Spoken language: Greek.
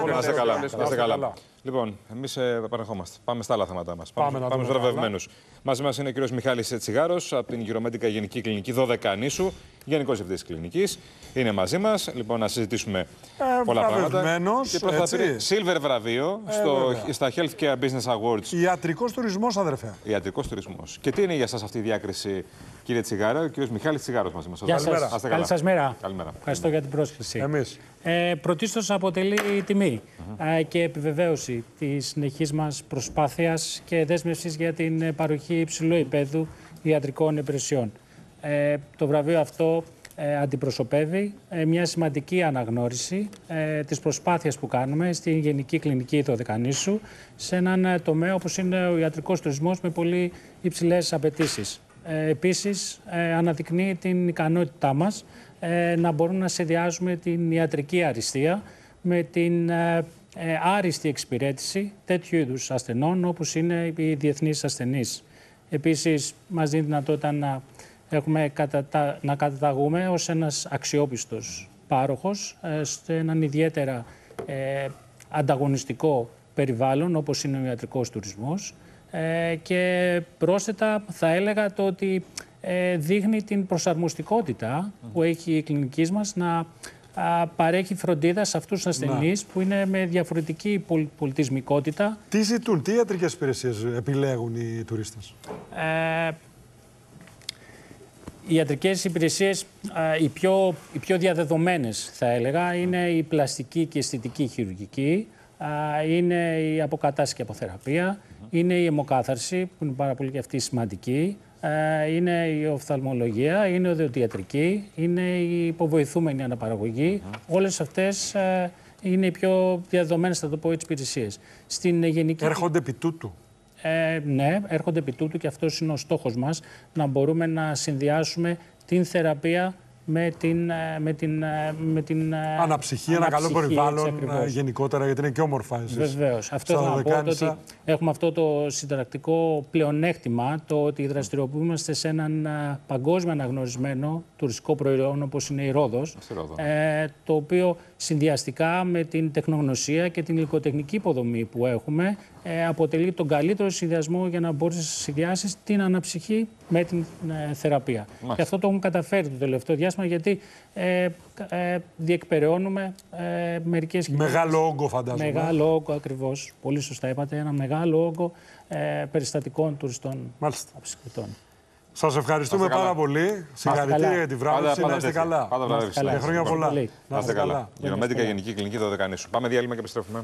Να είστε καλά. Λοιπόν, εμείς επανερχόμαστε. Πάμε στα άλλα θέματα μας. Πάμε βραβευμένους. Μαζί μας είναι ο κύριος Μιχάλης Τσιγάρος από την Euromedica Γενική Κλινική Δωδεκανήσου, Γενικός Διευθυντής της Κλινικής. Είναι μαζί μας. Λοιπόν, να συζητήσουμε πολλά πράγματα. Και πρώτα θα πήρε Silver βραβείο στα Healthcare Business Awards. Ιατρικός τουρισμός, αδερφέ. Ιατρικός τουρισμός. Και τι είναι για σας αυτή η διάκριση, κύριε Τσιγάρο? Ο κύριος Μιχάλης Τσιγάρος μαζί μας. Γεια σας. Καλή σας μέρα. Καλημέρα. Ευχαριστώ για την πρόσκληση. Εμείς. Πρωτίστως αποτελεί τιμή και επιβεβαίωση της συνεχής μας προσπάθειας και δέσμευσης για την παροχή υψηλού επίπεδου ιατρικών υπηρεσιών. Το βραβείο αυτό αντιπροσωπεύει μια σημαντική αναγνώριση της προσπάθειας που κάνουμε στην Γενική Κλινική Δωδεκανήσου σε έναν τομέα όπως είναι ο ιατρικός τουρισμός με πολύ υψηλές απαιτήσεις. Επίσης, αναδεικνύει την ικανότητά μας να μπορούμε να συνδυάζουμε την ιατρική αριστεία με την άριστη εξυπηρέτηση τέτοιου είδους ασθενών όπως είναι οι διεθνείς ασθενείς. Επίσης, μας δίνει δυνατότητα να καταταγούμε ως ένας αξιόπιστος πάροχος σε έναν ιδιαίτερα ανταγωνιστικό περιβάλλον όπως είναι ο ιατρικός τουρισμός. Και πρόσθετα θα έλεγα το ότι δείχνει την προσαρμοστικότητα που έχει η κλινική μας να παρέχει φροντίδα σε αυτούς τους ασθενείς που είναι με διαφορετική πολιτισμικότητα. Τι ζητούν, τι ιατρικές υπηρεσίες επιλέγουν οι τουρίστες? Οι ιατρικές υπηρεσίες, οι πιο διαδεδομένες θα έλεγα, είναι η πλαστική και αισθητική χειρουργική, είναι η αποκατάσταση και αποθεραπεία, είναι η αιμοκάθαρση που είναι πάρα πολύ και αυτή σημαντική, είναι η οφθαλμολογία, είναι η οδοντιατρική, είναι η υποβοηθούμενη αναπαραγωγή. Όλες αυτές είναι οι πιο διαδεδομένες, θα το πω, υπηρεσίες. Έρχονται επί τούτου. Ναι, έρχονται επί τούτου και αυτός είναι ο στόχος μας, να μπορούμε να συνδυάσουμε την θεραπεία με την αναψυχή, ένα καλό περιβάλλον γενικότερα, γιατί είναι και όμορφα εσείς. Βεβαίως. Αυτό θα να πω ότι έχουμε αυτό το συνταρακτικό πλεονέκτημα, το ότι δραστηριοποιούμαστε σε έναν παγκόσμιο αναγνωρισμένο τουριστικό προϊόν όπως είναι η Ρόδος, το οποίο συνδυαστικά με την τεχνογνωσία και την υλικοτεχνική υποδομή που έχουμε αποτελεί τον καλύτερο συνδυασμό για να μπορείς να συνδυάσεις την αναψυχή με την θεραπεία. Και αυτό το έχουμε καταφέρει το τελευταίο διάστημα, γιατί διεκπεραιώνουμε μερικές χιλιάδες. Μεγάλο όγκο, φαντάζομαι. Μεγάλο όγκο, ακριβώς. Πολύ σωστά είπατε. Ένα μεγάλο όγκο περιστατικών τουριστών. Μάλιστα. Αψυχητών. Σας ευχαριστούμε πάρα πολύ. Συγχαρητήρια για τη βράβευση. Να είστε καλά. Πάντα βράβευση. Χρόνια πολλά. Να είστε καλά. Euromedica Γενική Κλινική Δωδεκανήσου. Πάμε διάλειμμα και επιστρέφουμε.